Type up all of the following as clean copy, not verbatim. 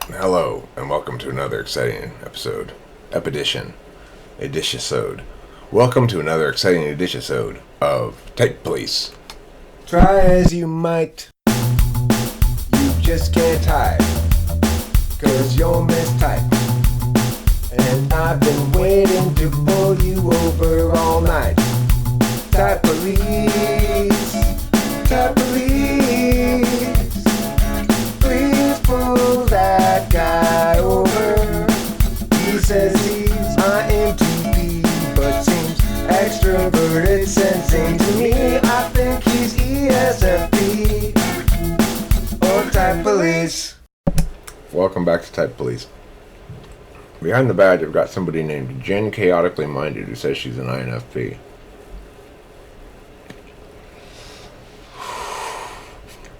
Hello, and welcome to another exciting edishisode. Welcome to another exciting edishisode of Type Police. Try as you might, you just can't hide, 'cause you're mistyped. And I've been waiting to pull you over all night. Type Police, Type Police. Please pull that guy over. He says he's INFP, but seems extroverted, sensing to me. I think he's ESFP or Type Police. Welcome back to Type Police. Behind the badge, I've got somebody named Jen Chaotically Minded who says she's an INFP.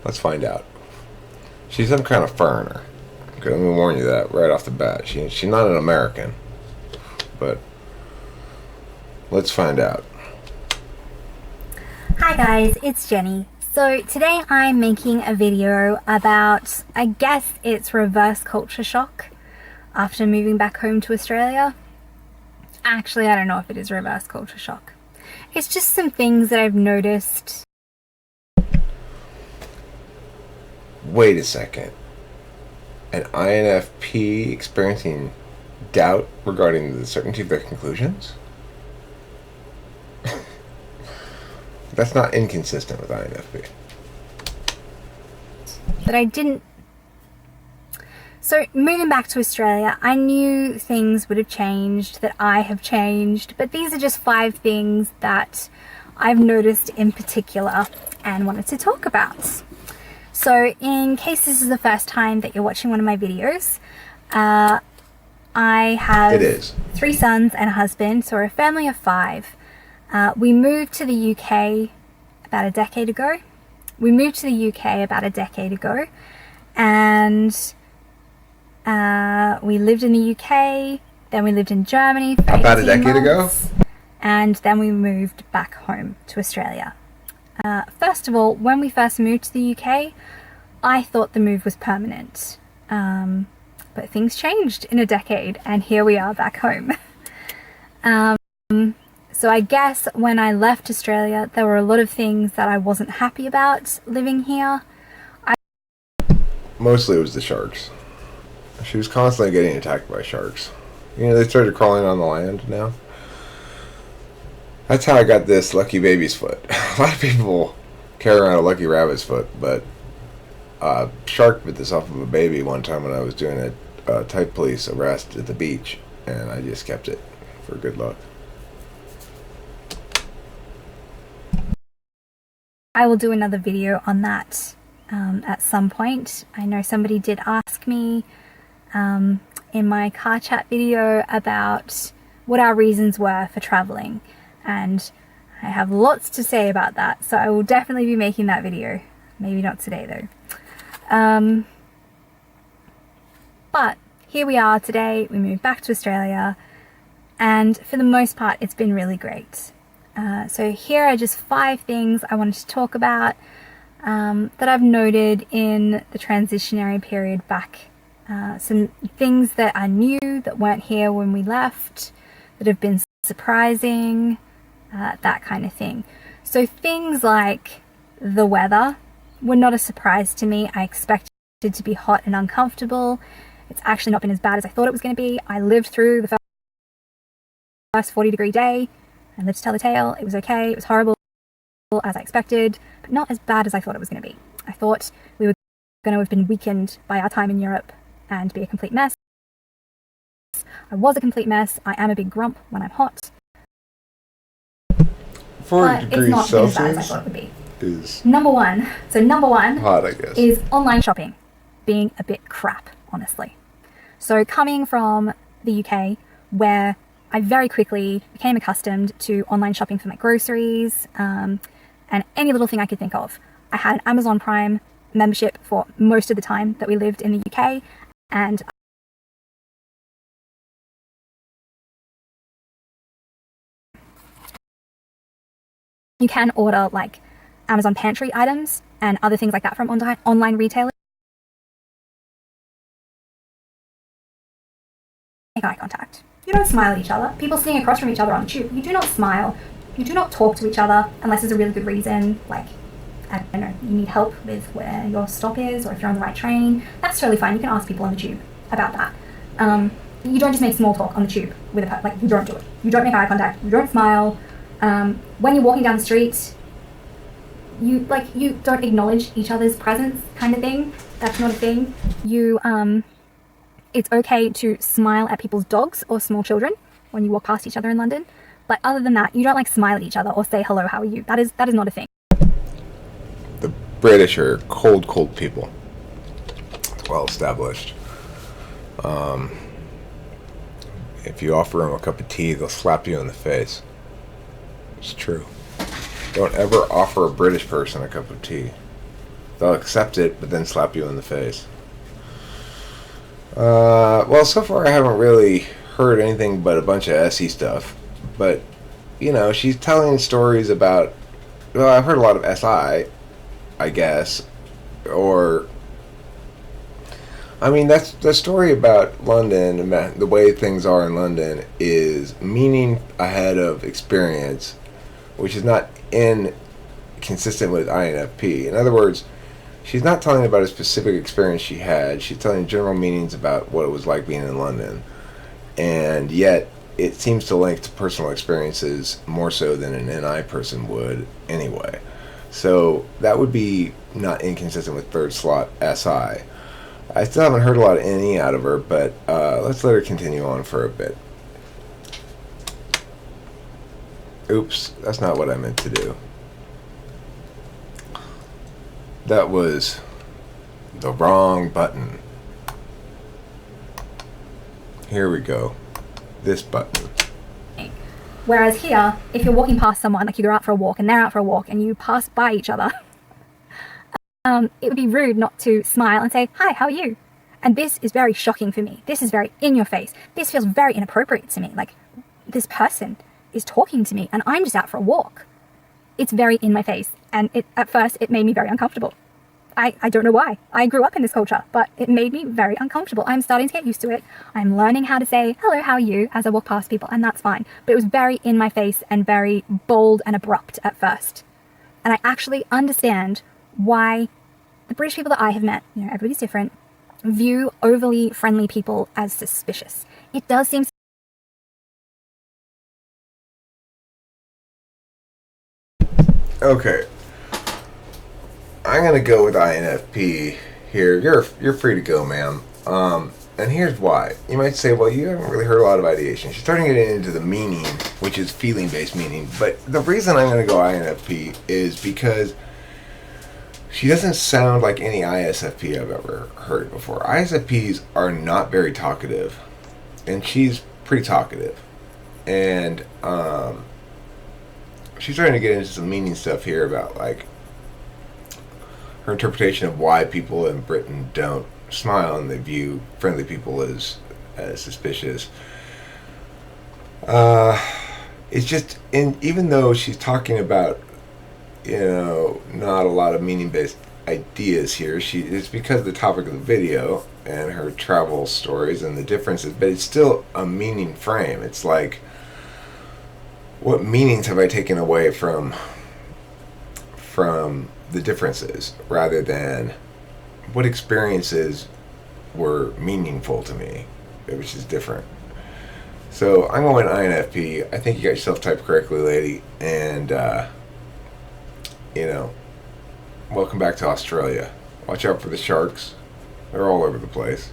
Let's find out. She's some kind of foreigner. Okay, let me warn you that right off the bat. She's not an American. But let's find out. Hi guys, it's Jenny. So today I'm making a video about, I guess it's reverse culture shock after moving back home to Australia. Actually, I don't know if it is reverse culture shock. It's just some things that I've noticed. Wait a second. An INFP experiencing doubt regarding the certainty of their conclusions? That's not inconsistent with INFP. That I didn't. So moving back to Australia, I knew things would have changed, that I have changed, but these are just 5 things that I've noticed in particular and wanted to talk about. So in case this is the first time that you're watching one of my videos, I have 3 sons and a husband, so we're a family of 5. We moved to the UK about a decade ago. And we lived in the UK, then we lived in Germany for about a 18 decade months, ago? And then we moved back home to Australia. First of all, when we first moved to the UK, I thought the move was permanent. But things changed in a decade, and here we are back home. So I guess when I left Australia, there were a lot of things that I wasn't happy about living here. Mostly it was the sharks. She was constantly getting attacked by sharks. You know, they started crawling on the land now. That's how I got this lucky baby's foot. A lot of people carry around a lucky rabbit's foot, but a shark bit this off of a baby one time when I was doing a Type Police arrest at the beach, and I just kept it for good luck. I will do another video on that at some point. I know somebody did ask me in my car chat video about what our reasons were for traveling, and I have lots to say about that, so I will definitely be making that video. Maybe not today though. But here we are today. We moved back to Australia, and for the most part it's been really great. So here are just 5 things I wanted to talk about that I've noted in the transitionary period back. Some things that are new that weren't here when we left, that have been surprising, that kind of thing. So things like the weather were not a surprise to me. I expected it to be hot and uncomfortable. It's actually not been as bad as I thought it was going to be. I lived through the first 40-degree day and lived to tell the tale. It was okay. It was horrible as I expected, but not as bad as I thought it was going to be. I thought we were going to have been weakened by our time in Europe and be a complete mess. I was a complete mess. I am a big grump when I'm hot. 40 but it's not been as bad as I Celsius thought it would be. is Number one hot, I guess. is online shopping being a bit crap, honestly. So coming from the UK, where I very quickly became accustomed to online shopping for my groceries and any little thing I could think of. I had an Amazon Prime membership for most of the time that we lived in the UK, and you can order like Amazon pantry items and other things like that from online retailers. make eye contact. You don't smile at each other. People sitting across from each other on the tube, you do not smile. You do not talk to each other unless there's a really good reason, like, I don't know, you need help with where your stop is, or if you're on the right train. That's totally fine. You can ask people on the tube about that. You don't just make small talk on the tube with like, you don't do it. You don't make eye contact. You don't smile. When you're walking down the street, you don't acknowledge each other's presence, kind of thing. That's not a thing. It's okay to smile at people's dogs or small children when you walk past each other in London. But other than that, you don't like smile at each other or say hello, how are you? That is not a thing. The British are cold people. It's well established. If you offer them a cup of tea, they'll slap you in the face. It's true. Don't ever offer a British person a cup of tea. They'll accept it, but then slap you in the face. Well, so far I haven't really heard anything but a bunch of SE stuff. But, she's telling stories about... Well, I've heard a lot of SI, I guess. Or... I mean, that's the story about London and the way things are in London is meaning ahead of experience, which is not inconsistent with INFP. In other words, she's not telling about a specific experience she had. She's telling general meanings about what it was like being in London. And yet, it seems to link to personal experiences more so than an NI person would anyway. So that would be not inconsistent with third slot SI. I still haven't heard a lot of NE out of her, but let's let her continue on for a bit. Oops, that's not what I meant to do. That was the wrong button. Here we go. This button. Whereas here, if you're walking past someone, like you go out for a walk and they're out for a walk and you pass by each other, it would be rude not to smile and say, hi, how are you? And this is very shocking for me. This is very in your face. This feels very inappropriate to me. Like, this person is talking to me and I'm just out for a walk. It's very in my face. And at first, it made me very uncomfortable. I don't know why. I grew up in this culture, but it made me very uncomfortable. I'm starting to get used to it. I'm learning how to say, hello, how are you, as I walk past people, and that's fine. But it was very in my face and very bold and abrupt at first. And I actually understand why the British people that I have met, everybody's different, view overly friendly people as suspicious. It does seem... Okay. I'm going to go with INFP here. You're free to go, ma'am. And here's why. You might say, well, you haven't really heard a lot of ideation. She's starting to get into the meaning, which is feeling-based meaning. But the reason I'm going to go INFP is because she doesn't sound like any ISFP I've ever heard before. ISFPs are not very talkative. And she's pretty talkative. And she's starting to get into some meaning stuff here about, like, her interpretation of why people in Britain don't smile and they view friendly people as suspicious. It's just, even though she's talking about, not a lot of meaning-based ideas here, it's because of the topic of the video and her travel stories and the differences, but it's still a meaning frame. It's like, what meanings have I taken away from the differences, rather than what experiences were meaningful to me, which is different. So I'm going INFP. I think you got yourself typed correctly, lady, and welcome back to Australia. Watch out for the sharks. They're all over the place.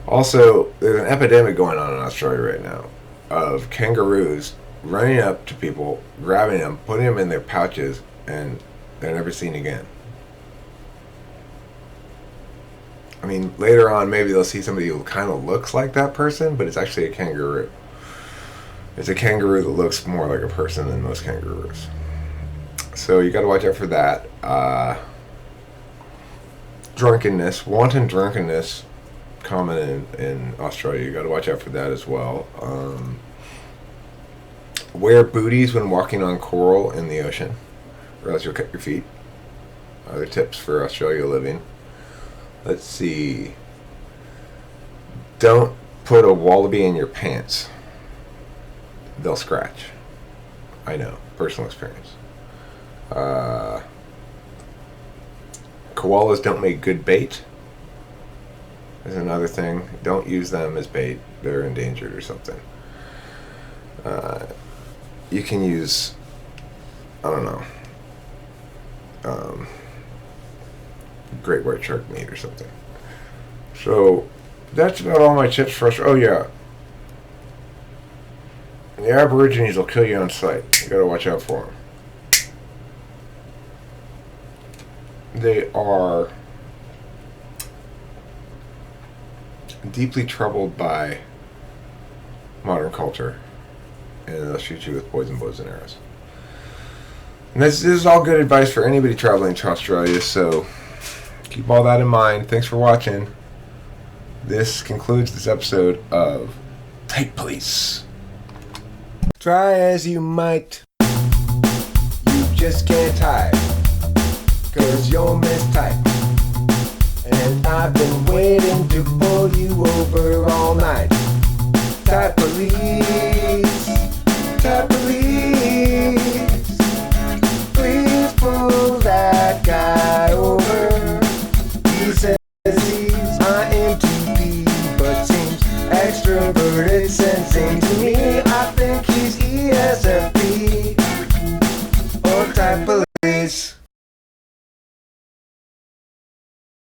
Also, there's an epidemic going on in Australia right now of kangaroos running up to people, grabbing them, putting them in their pouches, and they're never seen again. I mean, later on, maybe they'll see somebody who kind of looks like that person, but it's actually a kangaroo. It's a kangaroo that looks more like a person than most kangaroos. So you got to watch out for that. Drunkenness, wanton drunkenness, common in Australia. You got to watch out for that as well. Wear booties when walking on coral in the ocean, or else you'll cut your feet. Other tips for Australia living. Let's see. Don't put a wallaby in your pants, they'll scratch. I know, personal experience. Koalas don't make good bait. Is another thing. Don't use them as bait. They're endangered or something. You can use, I don't know, great white shark meat or something. So that's about all my tips for us. Oh yeah, the Aborigines will kill you on sight. You gotta watch out for them. They are deeply troubled by modern culture, and they'll shoot you with poison bows and arrows. And this is all good advice for anybody traveling to Australia, so keep all that in mind. Thanks for watching. This concludes this episode of Type Police. Try as you might, you just can't hide, 'cause you're mistyped. And I've been waiting to pull you over all night. Type Police, Type Police, please pull that guy over. He says he's INFP, but seems extroverted, sensing to me. I